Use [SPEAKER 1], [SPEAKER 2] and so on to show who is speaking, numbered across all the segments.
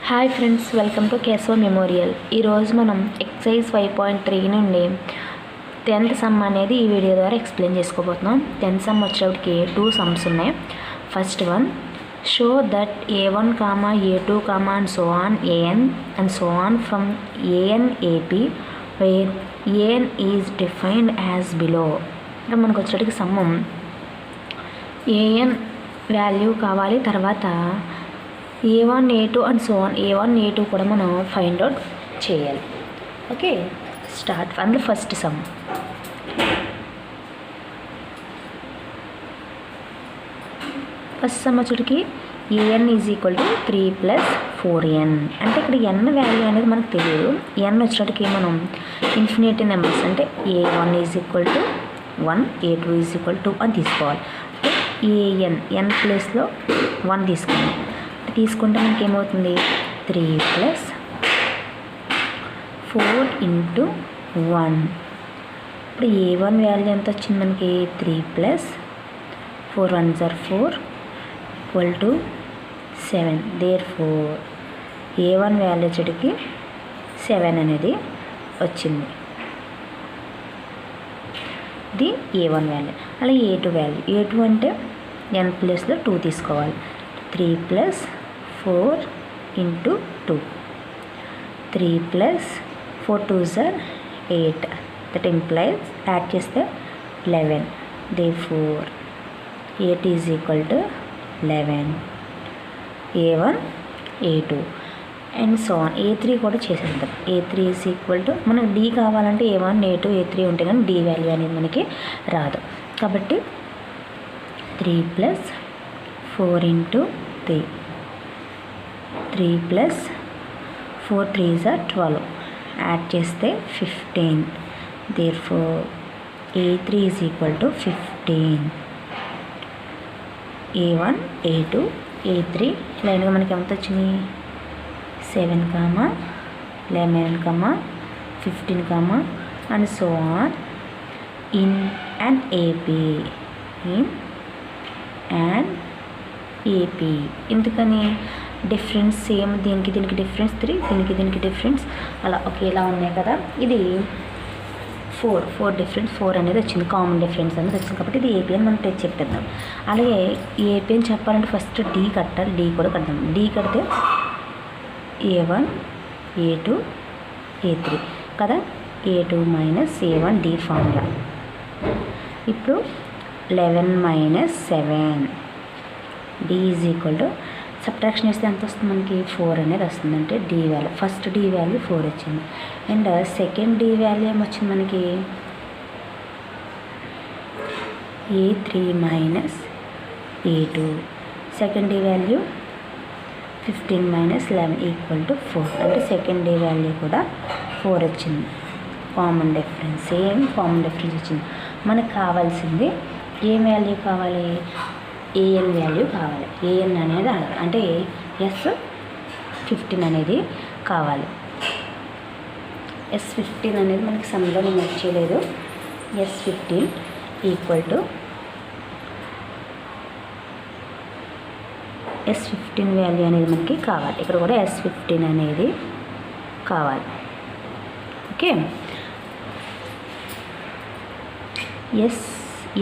[SPEAKER 1] Hi friends, welcome to Keshava memorial. ఈరోజు మనం excise 5.3 నుండి 10th సమ్ అనేది ఈ వీడియో ద్వారా ఎక్స్ప్లెయిన్ చేసుకోబోతున్నాం. 10th సమ్ వచ్చేటప్పటికి 2 సమ్స్ ఉన్నాయి. First one, show that A1, A2, and so on AN and so on from AN AP where AN is defined as below. ఇక్కడ మనకు వచ్చేటప్పటికి సమ్మం AN వాల్యూ కావాలి, తర్వాత A1, A2 and so on A1, A2 కూడా మనం find out చేయాలి. Okay, start from the first sum. First sum వచ్చేటికి AN is equal to 3 + 4n. అంటే ఇక్కడ n వాల్యూ అనేది మనకు తెలియదు. n వచ్చేటికి మనం ఇన్ఫినిటీ నెంబర్స్ అంటే A1 is equal to 1, A2 is equal to అని తీసుకోవాలి. n ప్లేస్లో 1 తీసుకుంటే మనకి ఏమవుతుంది, 3 + 4 × 1. ఇప్పుడు A1 వాల్యూ ఎంత వచ్చింది మనకి, 3 + 4 1s are 4 = 7. therefore A1 value వచ్చేటికి 7 అనేది వచ్చింది. ఇది A1 వాల్యూ. అలాగే A2 వాల్యూ, A2 అంటే n ప్లేస్లో 2 తీసుకోవాలి. 3 + 4 × 2, 3 + 4 2s are 8. that implies add చేస్తే 11. therefore 8 is equal to 11. A1, A2 and so on. A3 కూడా చేసేద్దాం. A3 ఈజ్ ఈక్వల్ టు, మనకు D కావాలంటే A1, A2, A3 ఉంటే కానీ D వాల్యూ అనేది మనకి రాదు. కాబట్టి 3 + 4 × 3, 3 + 4 3s are 12. యాడ్ చేస్తే 15. therefore A3 is equal to 15. A1, A2, A3 లైన్గా మనకి ఎంత వచ్చింది, 7, 11, 15, and so on in an AP. ఎందుకని డిఫరెన్స్ సేమ్, దీనికి డిఫరెన్స్ 3, దీనికి డిఫరెన్స్ అలా ఒకేలా ఉన్నాయి కదా. ఇది 4 డిఫరెన్స్ 4 అనేది వచ్చింది, కామన్ డిఫరెన్స్ అనేది వచ్చింది. కాబట్టి ఇది ఏపీ అని మనం చెప్పేద్దాం. అలాగే ఏపీ అని చెప్పాలంటే ఫస్ట్ D కట్టాలి. D కూడా కడదాం. D కడితే A1, A2, A3 కదా. A2 - A1 D formula. ఇప్పుడు 11 - 7 D is equal to, subtraction వేస్తే ఎంత వస్తుంది మనకి, 4 అనేది వస్తుంది. అంటే D value, first D value 4 వచ్చింది. అండ్ సెకండ్ D వాల్యూ ఏమొచ్చింది మనకి, A3 - A2. Second D value 15 - 11 = 4. అంటే సెకండ్ D వాల్యూ కూడా 4 వచ్చింది. Common difference, same common difference వచ్చింది. మనకు కావాల్సింది ఏ వాల్యూ కావాలి, AN వాల్యూ కావాలి. AN అనేది అంటే S15 అనేది కావాలి. S15 అనేది మనకి సమ్లో నేను వచ్చేయలేదు. S15 equal to S15 value అనేది మనకి కావాలి. ఇక్కడ కూడా S15 అనేది కావాలి. ఓకే,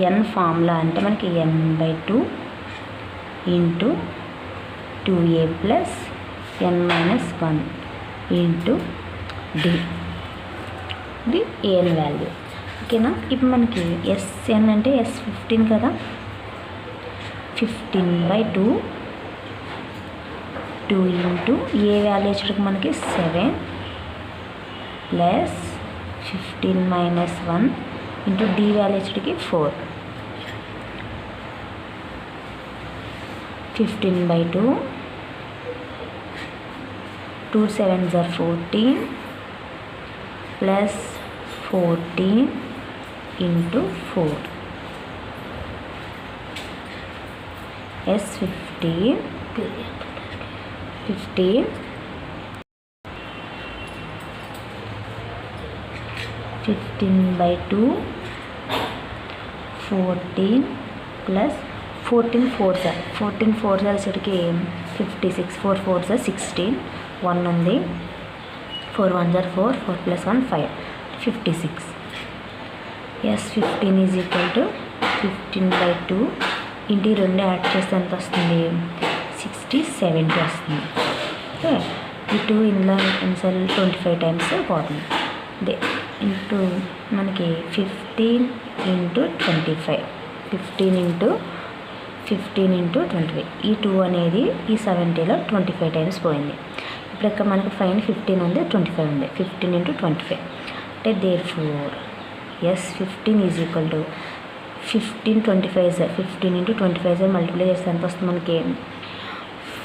[SPEAKER 1] n ఫార్ములా అంటే మనకి n/2 × 2a + n - 1 × D. ఇది AN వాల్యూ. ఓకేనా. ఇప్పుడు మనకి SN అంటే S15 కదా. 15/2 2 × A వాల్యూ వచ్చేటప్పుడు మనకి 7 + 15 - 1 × D వాల్యూ వచ్చేటికి 4. 15/2 2 7s are 14 + 14 × 4. S15 15 15/2 14 + 14 4s are 56, 4 4s are 16, 1 ఉంది, 4 1 = 4, 4 + 1 5, 56. ఎస్ 15 ఈజ్ ఈక్వల్ టు 15/2 ఇంటి 2 యాడ్ చేస్తే ఎంత వస్తుంది? 60/70 వస్తుంది. ఓకే, ఈ 2 ఇందులో ఇన్సల్ 25 టైమ్స్ పోతుంది. అదే ఇంటూ మనకి 15 × 25, 15 × 25. ఈ 2 అనేది ఈ 70లో 25 టైమ్స్ పోయింది. ఇప్పుడు ఇక్కడ మనకి ఫైన్ 15 ఉంది, 25 ఉంది. 15 × 25 అంటే therefore S 15 is equal to 15 25 15 × 25 multiply చేస్తే ఎంత వస్తుంది మనకి?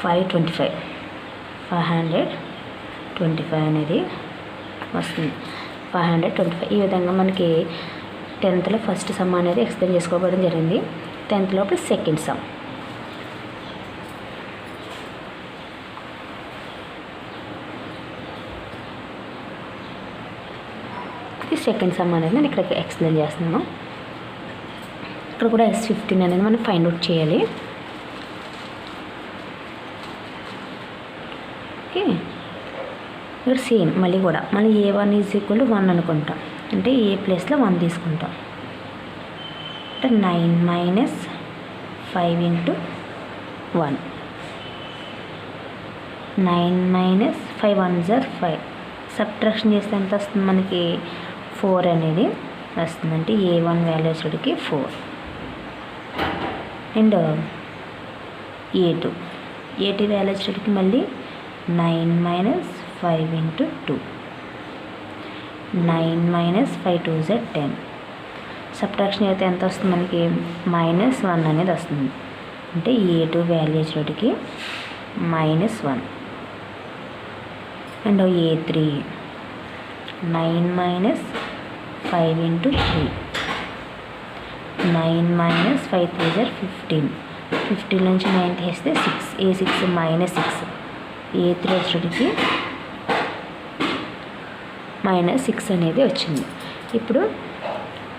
[SPEAKER 1] 525 అనేది వస్తుంది. 525. ఈ విధంగా మనకి 10th ఫస్ట్ సమ్ అనేది ఎక్స్ప్లెయిన్ చేసుకోవడం జరిగింది. 10th second some. ఇది సెకండ్ సమ్ అనేది నేను ఇక్కడ ఎక్స్ప్లెయిన్ చేస్తున్నాను. ఇక్కడ కూడా S15 అనేది మనం ఫైండ్ అవుట్ చేయాలి. ఓకే, ఇక్కడ సేమ్ మళ్ళీ A1 = 1 అనుకుంటాం. అంటే ఏ ప్లేస్లో 1 తీసుకుంటాం. అంటే 9 - 5 × 1, 9 - 5 1 = 5. సబ్ట్రాక్షన్ చేస్తే ఎంత వస్తుంది మనకి? 4 అనేది వస్తుంది. అంటే A1 వాల్యూ వచ్చేటికి 4 అండ్ A2 వాల్యూ వచ్చేటికి మళ్ళీ 9 - 5 × 2, 9 - 5 2 = 10. సబ్ట్రాక్షన్ అయితే ఎంత వస్తుంది మనకి? -1 అనేది వస్తుంది. అంటే A2 వాల్యూ వచ్చేటికి -1 అండ్ A3 9 - 5 × 3, 9 - 5 3 = 15. 15 నుంచి 9 తీస్తే 6, A6 -6, A3 వచ్చేటికి -6 అనేది వచ్చింది. ఇప్పుడు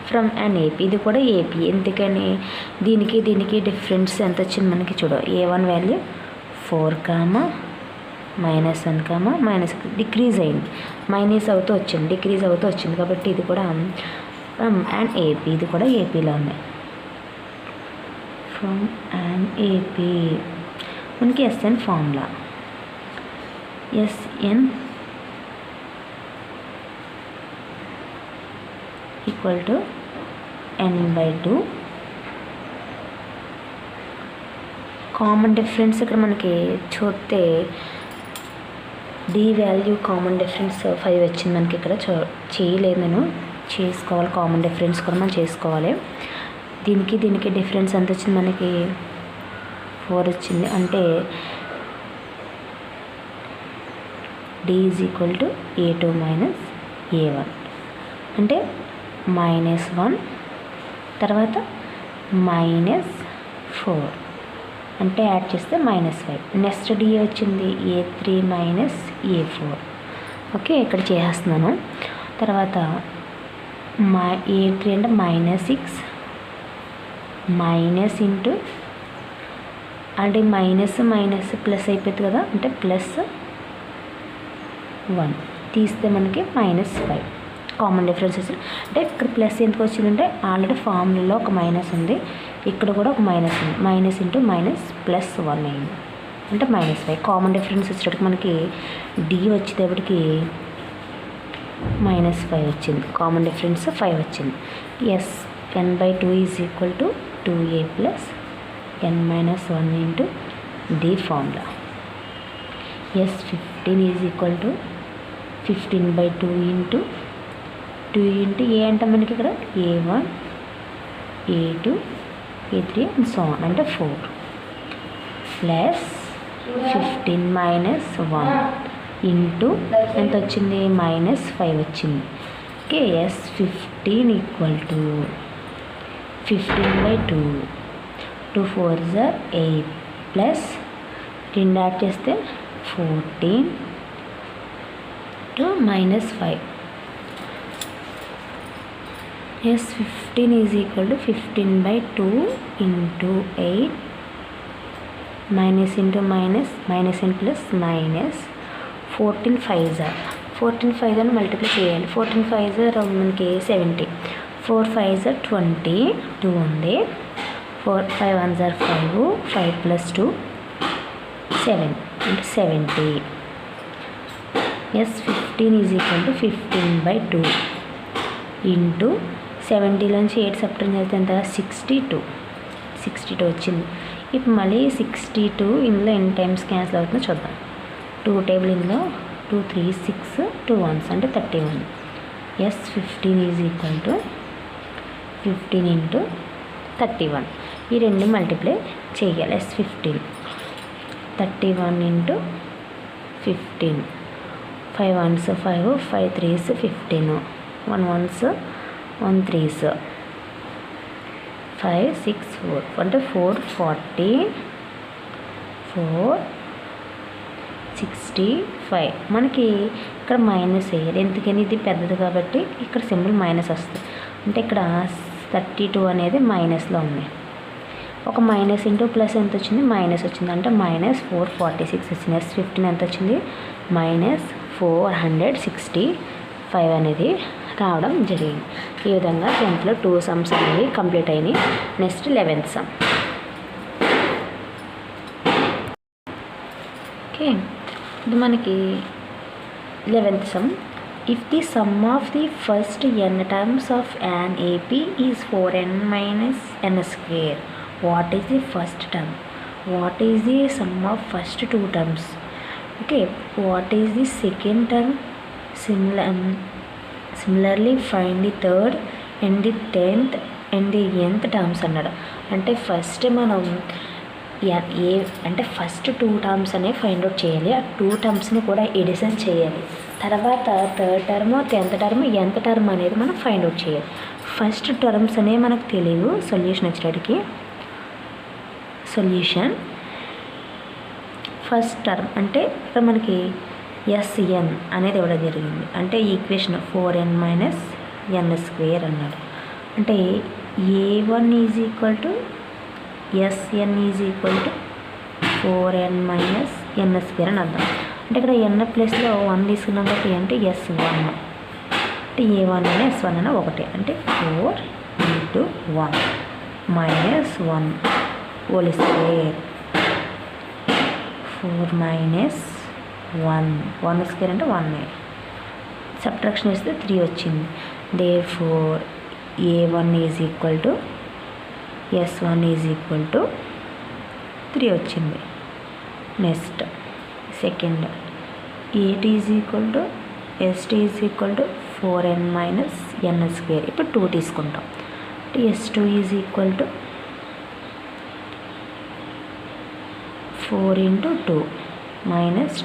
[SPEAKER 1] ఫ్రమ్ అండ్ AP, ఇది కూడా AP. ఎందుకని? దీనికి డిఫరెన్స్ ఎంత వచ్చింది మనకి? చూడ, A1 వాల్యూ 4, -1, డిక్రీజ్ అయింది. మైనస్ అవుతూ వచ్చింది, డిక్రీజ్ అవుతూ వచ్చింది. కాబట్టి ఇది కూడా ఫ్రమ్ అండ్ AP, ఇది కూడా APలో ఉంది. ఫ్రమ్ అండ్ AP మనకి SN formula SN = n/2. Common difference ఇక్కడ మనకి చూస్తే D వాల్యూ కామన్ డిఫరెన్స్ 5 వచ్చింది మనకి. ఇక్కడ చేయలేదు నేను, చేసుకోవాలి. కామన్ డిఫరెన్స్ కూడా మనం చేసుకోవాలి. దీనికి డిఫరెన్స్ ఎంత వచ్చింది మనకి? 4 వచ్చింది. అంటే D = A2 - A1 అంటే -1 తర్వాత -4 అంటే యాడ్ చేస్తే -5. నెక్స్ట్ D వచ్చింది A3 - A4. ఓకే, ఇక్కడ చేస్తున్నాను. తర్వాత A3 అంటే -6 అంటే మైనస్ ప్లస్ అయిపోతుంది కదా, అంటే +1 తీస్తే మనకి -5. కామన్ డిఫరెన్స్ వచ్చింది. అంటే ఇక్కడ ప్లస్ ఎందుకు వచ్చిందంటే ఆల్రెడీ ఫార్ములాలో ఒక మైనస్ ఉంది, ఇక్కడ కూడా ఒక మైనస్ ఉంది. -, +1 అయింది అంటే -5. కామన్ డిఫరెన్స్ వచ్చేటప్పటికి మనకి D వచ్చేటప్పటికి -5 వచ్చింది. కామన్ డిఫరెన్స్ 5 వచ్చింది. n/2 = 2A + n - 1 × D formula. S15 = 15/2 × 2 × A అంటే మనకి ఇక్కడ A1 A2 A3 and so on అంటే 4 ప్లస్ 15 - 1 ఇంటూ ఎంత వచ్చింది? -5 వచ్చింది. ఓకే, S15 = 15/2, 2 4 = 8 ప్లస్ 2 యాడ్ చేస్తే 14 -5. S15 = 15/2 × 8 minus into minus, minus and plus minus 14 5s 14 5 అని మల్టిప్లై చేయాలి. 14 5s మనకి 70, 4 5s 20, 2 ఉంది. 4 5 1s 5, 5 + 2 7 అంటే 70. ఎస్ 15 = 15/2 ఇంటూ 70లోంచి 8 సబ్ట్రాక్ట్ చేస్తే ఎంత 62 వచ్చింది. ఇప్పుడు మళ్ళీ 62 ఇందులో ఎన్ని టైమ్స్ క్యాన్సిల్ అవుతుందో చూద్దాం. 2 టేబుల్ ఇందులో 2 3 6 2 1s అంటే 31. ఎస్ 15 = 15 × 31. ఈ రెండు మల్టిప్లై చేయాలి. Yes 15 31 × 15. 5 1s 5, 5 3s 15, 1 1s 1 3s 5 6 4 అంటే 440 465. మనకి ఇక్కడ మైనస్ వేయాలి, ఎందుకని ఇది పెద్దది కాబట్టి ఇక్కడ సింబల్ మైనస్ వస్తుంది. అంటే ఇక్కడ 32 అనేది మైనస్లో ఉంది. ఒక మైనస్ ఇంటూ ప్లస్ ఎంత వచ్చింది, మైనస్ వచ్చింది. అంటే -446 వచ్చింది. ఎస్ 15 ఎంత వచ్చింది, -465 అనేది రావడం జరిగింది. ఈ విధంగా 10th 2 సమ్స్ అనేవి కంప్లీట్ అయినాయి. Next 11th some. ఓకే, ఇది మనకి 11th some. If the sum of the first n terms of an AP is 4n - n², what is the first term? What is the sum of first 2 terms? Okay, what is the second term? Similarly find the third and the 10th and the nth terms అన్నాడు. అంటే first మనం అంటే first 2 terms అనేవి find out చేయాలి. ఆ 2 టర్మ్స్ని కూడా edition చేయాలి. తర్వాత third term, 10th term, nth term అనేది మనం ఫైండ్ అవుట్ చేయాలి. ఫస్ట్ టర్మ్స్ అనేవి మనకు తెలియదు. సొల్యూషన్ వచ్చేటికి సొల్యూషన్ ఫస్ట్ టర్మ్ అంటే ఇక్కడ మనకి SN అనేది ఇవ్వడం జరిగింది. అంటే ఈక్వేషన్ 4n - n² అన్నాడు. అంటే A1 = SN = 4n - n² అని అర్థం. అంటే ఇక్కడ n ప్లేస్లో 1 తీసుకున్నాం కాబట్టి అంటే S1 అంటే A1 అని S1 అని ఒకటే. అంటే 4 × 1 - 1 హోల్ స్క్వేర్ 4 - 1 స్క్వేర్ అంటే 1. సబ్ట్రాక్షన్ చేస్తే 3 వచ్చింది. దేర్ఫోర్ A1 = S1 = 3 వచ్చింది. Next second A2 = S2 = 4n - n². ఇప్పుడు 2 తీసుకుంటాం. S2 = 4 × 2 -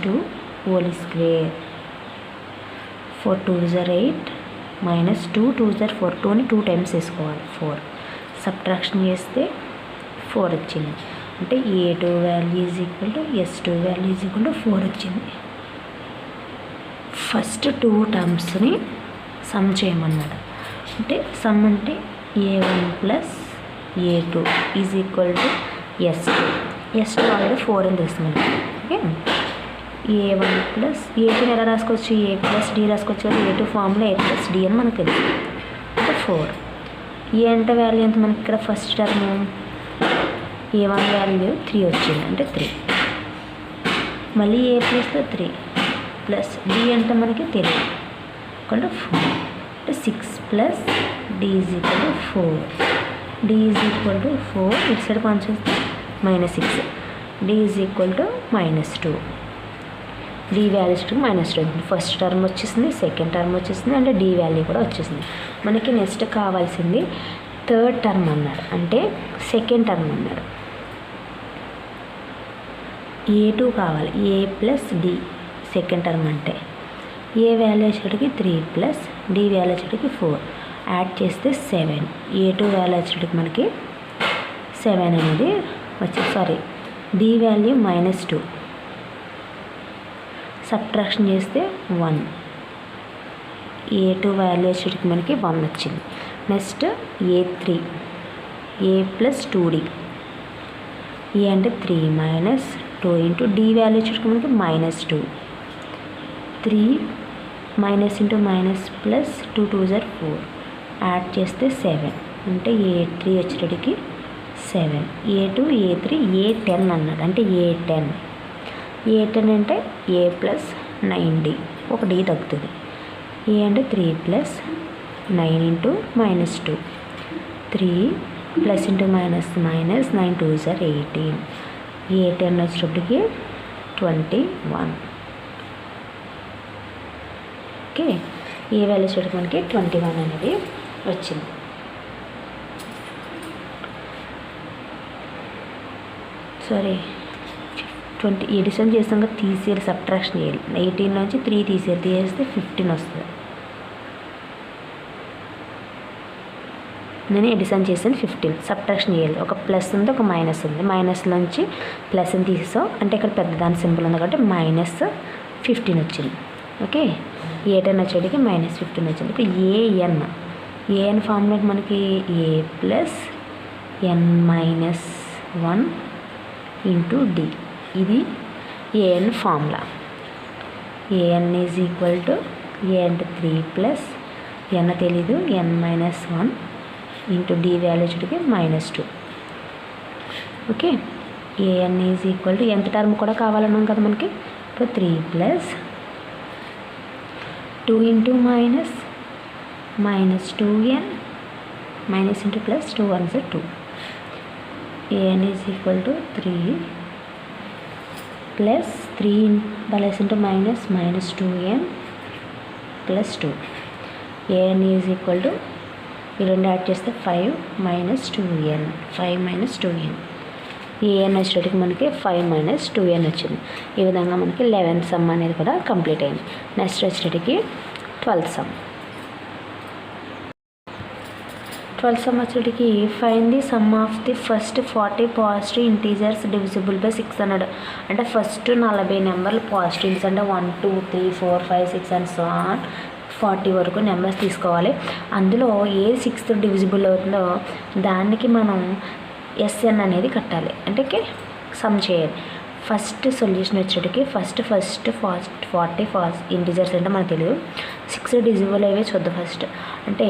[SPEAKER 1] 2 whole square 4 2s 8 -2 2s 4. 2ని 2 టైమ్స్ వేసుకోవాలి. 4 సబ్ట్రాక్షన్ చేస్తే 4 వచ్చింది. అంటే A2 వాల్యూ = S2 వాల్యూ = 4 వచ్చింది. ఫస్ట్ 2 టర్మ్స్ని సమ్ చేయమన్నాడు. అంటే సమ్ అంటే A1 + A2 = S2 ఆల్రెడీ 4 అని తెలుస్తుంది. ఓకే, A1 + A2 ఎలా రాసుకోవచ్చు, A + D రాసుకోవచ్చు. A2 ఫార్ములా A + D అని మనకు తెలుసు. అంటే 4. ఏ అంటే వాల్యూ ఎంత మనకి ఇక్కడ ఫస్ట్ టర్మ్ A1 వాల్యూ 3 వచ్చింది. అంటే 3. మళ్ళీ A ప్లేస్లో 3 ప్లస్ D అంటే మనకి తెలియదు. అంటే 4. అంటే 6 + D = 4. D = 4. ఇటు సైడ్ పంచేస్తే -6. D = -2. D values -2. First term వచ్చేసింది, సెకండ్ టర్మ్ వచ్చేసింది, అంటే D వాల్యూ కూడా వచ్చేసింది. మనకి నెక్స్ట్ కావాల్సింది థర్డ్ టర్మ్ అన్నాడు. అంటే సెకండ్ టర్మ్ అన్నాడు. A2 కావాలి. A + D సెకండ్ టర్మ్ అంటే A వాల్యూ వచ్చేటికి 3 + D వాల్యూ వచ్చేటికి 4 యాడ్ చేస్తే 7. A2 వాల్యూ వచ్చేటికి మనకి 7 అనేది వచ్చి D వాల్యూ -2 సబ్ట్రాక్షన్ చేస్తే 1. A2 వాల్యూ వచ్చేటికి మనకి 1 వచ్చింది. Next A3 A + 2D. A అంటే 3 - 2 × D వాల్యూ వచ్చేటికి మనకి -2. 3 minus into minus plus 2 2s are 4 add చేస్తే 7 అంటే A3 వచ్చేటికి 7 A2 A3 A10 అన్నాడు అంటే A10 అంటే A ప్లస్ 9D ఒక D తగ్గుతుంది ఏ అంటే 3 plus 9 into minus 2 3 plus into minus 9 2s are 18 A10 వచ్చేటప్పటికి 21 ఓకే ఏ వాల్యూ చూడక మనకి 21 అనేది వచ్చింది. సారీ 20 ఎడిషన్ చేసాక తీసేయాలి, సబ్ట్రాక్షన్ చేయాలి. 18 నుంచి 3 తీసేస్తే 15 వస్తుంది. నేను ఎడిషన్ చేసాను 15, సబ్ట్రాక్షన్ చేయాలి. ఒక ప్లస్ ఉంది ఒక మైనస్ ఉంది, మైనస్ నుంచి ప్లస్ని తీసాం అంటే ఇక్కడ పెద్దదాని సింబల్ ఉంది కాబట్టి మైనస్ 15 వచ్చింది. ఓకే A10 వచ్చేటికి మైనస్ 15 వచ్చింది. ఇప్పుడు ఏఎన్ ఫార్ములా మనకి A plus n minus 1 into D, ఇది AN formula. AN is equal to A అంటే 3 ప్లస్ n తెలీదు n minus 1 into D value వచ్చేటికి minus 2. Okay AN is equal to ఎంత term కూడా కావాలన్నాం కదా మనకి. ఇప్పుడు 3 plus 2 into minus 2n minus into plus 2 1s are 2. AN is equal to 3 plus 3 plus into minus 2n plus 2. AN is equal to ఈ రెండు add చేస్తే 5 minus 2n AN వచ్చేటికి మనకి 5 మైనస్ 2n వచ్చింది. ఈ విధంగా మనకి 11th సమ్ అనేది కూడా కంప్లీట్ అయింది. నెక్స్ట్ వచ్చేటికి 12th సమ్. 12th సమ్ వచ్చేటికి find the sum of the first 40 positive integers divisible by 6 అన్నాడు. అంటే ఫస్ట్ 40 నెంబర్లు పాజిటివ్స్ అంటే 1 2 3 4 5 6 అండ్ సో ఆన్ 40 వరకు నెంబర్స్ తీసుకోవాలి. అందులో ఏ 6th డివిజిబుల్ అవుతుందో దానికి మనం SN అనేది కట్టాలి, అంటే సమ్ చేయాలి. ఫస్ట్ సొల్యూషన్ వచ్చేటికి ఫస్ట్ 40 ఇంటీజర్స్ అంటే మనకు తెలియదు. 6 డివిజిబుల్ అయ్యే చూద్దాం ఫస్ట్. అంటే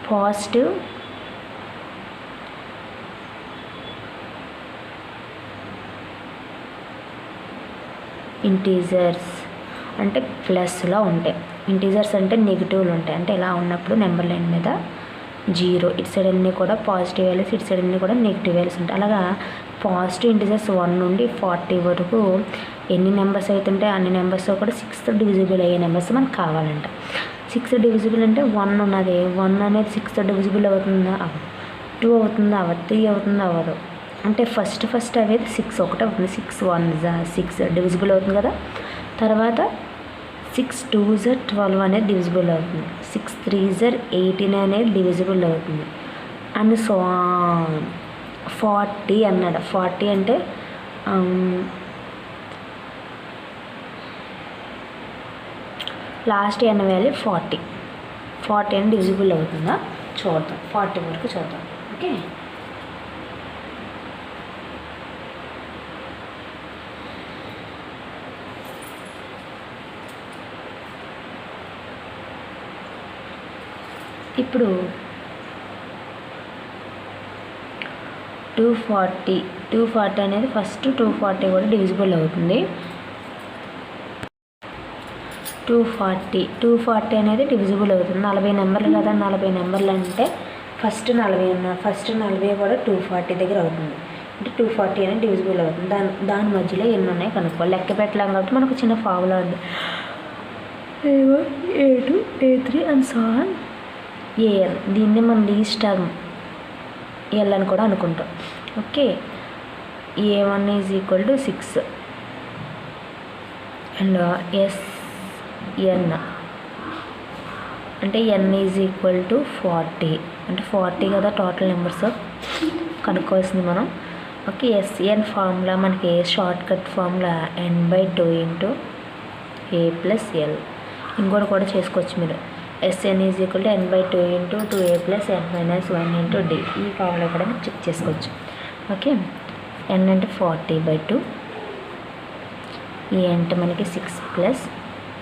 [SPEAKER 1] పాజిటివ్ ఇంటీజర్స్ అంటే ప్లస్లో ఉంటాయి, ఇంటీజర్స్ అంటే నెగిటివ్లు ఉంటాయి. అంటే ఇలా ఉన్నప్పుడు నెంబర్ లైన్ మీద 0, ఇటు సైడ్ అన్నీ కూడా పాజిటివ్ వాల్యూస్, ఇటు సైడ్ అన్నీ కూడా నెగిటివ్ వాల్యూస్ ఉంటాయి. అలాగా పాజిటివ్ ఇంటీజర్స్ 1 నుండి 40 వరకు ఎన్ని నెంబర్స్ అవుతుంటే అన్ని నెంబర్స్ కూడా 6th డివిజిబుల్ అయ్యే నెంబర్స్ మనకు కావాలంట. 6th డివిజిబుల్ అంటే 1 ఉన్నది, 1 అనేది 6th డివిజిబుల్ అవుతుందా, 2 అవుతుందా, 3 అవుతుందా, అవ్వదు. అంటే ఫస్ట్ అవేది 6 ఒకటే అవుతుంది. 6 1s 6 డివిజిబుల్ అవుతుంది కదా. తర్వాత 6 2s 12 అనేది డివిజిబుల్ అవుతుంది. 6 3s 18 అనేది డివిజిబుల్ అవుతుంది. అండ్ సో 40 అన్నాడు. 40 అంటే లాస్ట్ n వాల్యూ 40 అని డివిజిబుల్ అవుతుందా చూద్దాం. 40 వరకు చూద్దాం. ఓకే ఇప్పుడు 240 అనేది ఫస్ట్ 240 కూడా డివిజిబుల్ అవుతుంది. 240 అనేది డివిజిబుల్ అవుతుంది. 40 నెంబర్లు కదా, 40 నెంబర్లు అంటే ఫస్ట్ 40 కూడా 240 దగ్గర అవుతుంది. అంటే 240 అనేది డివిజిబుల్ అవుతుంది. దాని మధ్యలో ఎన్ని ఉన్నాయి కనుక్కోవాలి. లెక్క పెట్టలేం కాబట్టి మనకు చిన్న ఫార్ములా ఉంది. A1 A2 A3 and so on AN. దీన్ని మనం లీస్ట్ టర్మ్ L అని కూడా అనుకుంటాం. Okay A1 is equal to 6 and SN అంటే N ఈజ్ ఈక్వల్ టు 40. అంటే 40 కదా టోటల్ నెంబర్స్ కనుక్కోవాల్సింది మనం. ఓకే SN ఫార్ములా మనకి short cut formula n/2 into A plus L. ఇంకోటి కూడా చేసుకోవచ్చు మీరు. SN is equal to n/2 into 2A plus n minus 1 into D. ఈ ఫార్ములా కూడా మీరు చెక్ చేసుకోవచ్చు. ఓకే n అంటే 40/2, A అంటే మనకి 6 ప్లస్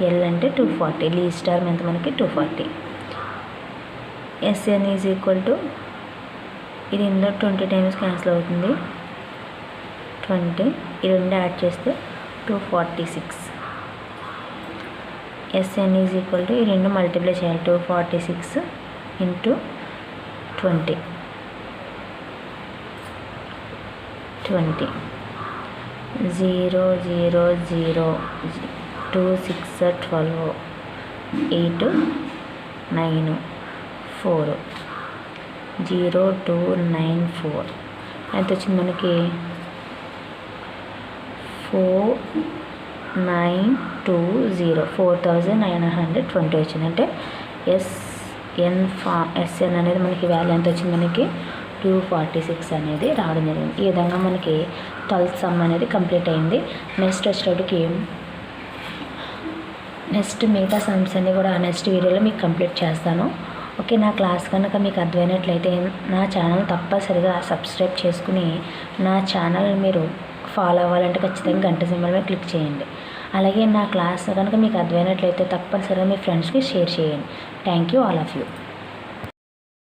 [SPEAKER 1] ఎల్ అంటే 240, లీస్ట్ టర్మ్ ఎంత మనకి 240. ఎస్ఎన్ ఈజ్ ఈక్వల్ టు, ఇది ఇందులో 20 టైమ్స్ క్యాన్సిల్ అవుతుంది, 20, ఈ రెండు యాడ్ చేస్తే 246. ఎస్ఎన్ ఈజ్ ఈక్వల్ టు, ఈ రెండు మల్టిప్లై చేయాలి, 246 ఇంటూ 20, 0 0 0 2 6 12 8 9 4 0 2 9 4 ఎంత వచ్చింది మనకి 4920, 4920 వచ్చింది. అంటే ఎస్ఎన్ అనేది మనకి వాల్యూ ఎంత వచ్చింది, మనకి 246 అనేది రావడం జరిగింది. ఈ విధంగా మనకి 12th సమ్ అనేది కంప్లీట్ అయింది. నెక్స్ట్ వచ్చేటప్పటికి మిగతా సమ్స్ అన్నీ కూడా నెక్స్ట్ వీడియోలో మీకు కంప్లీట్ చేస్తాను. ఓకే, నా క్లాస్ కనుక మీకు అర్థమైనట్లయితే నా ఛానల్ తప్పనిసరిగా సబ్స్క్రైబ్ చేసుకుని నా ఛానల్ మీరు ఫాలో అవ్వాలంటే ఖచ్చితంగా గంట సింబల్ మీద క్లిక్ చేయండి. అలాగే నా క్లాస్ కనుక మీకు అర్థమైనట్లయితే తప్పనిసరిగా మీ ఫ్రెండ్స్కి షేర్ చేయండి. Thank you all of you.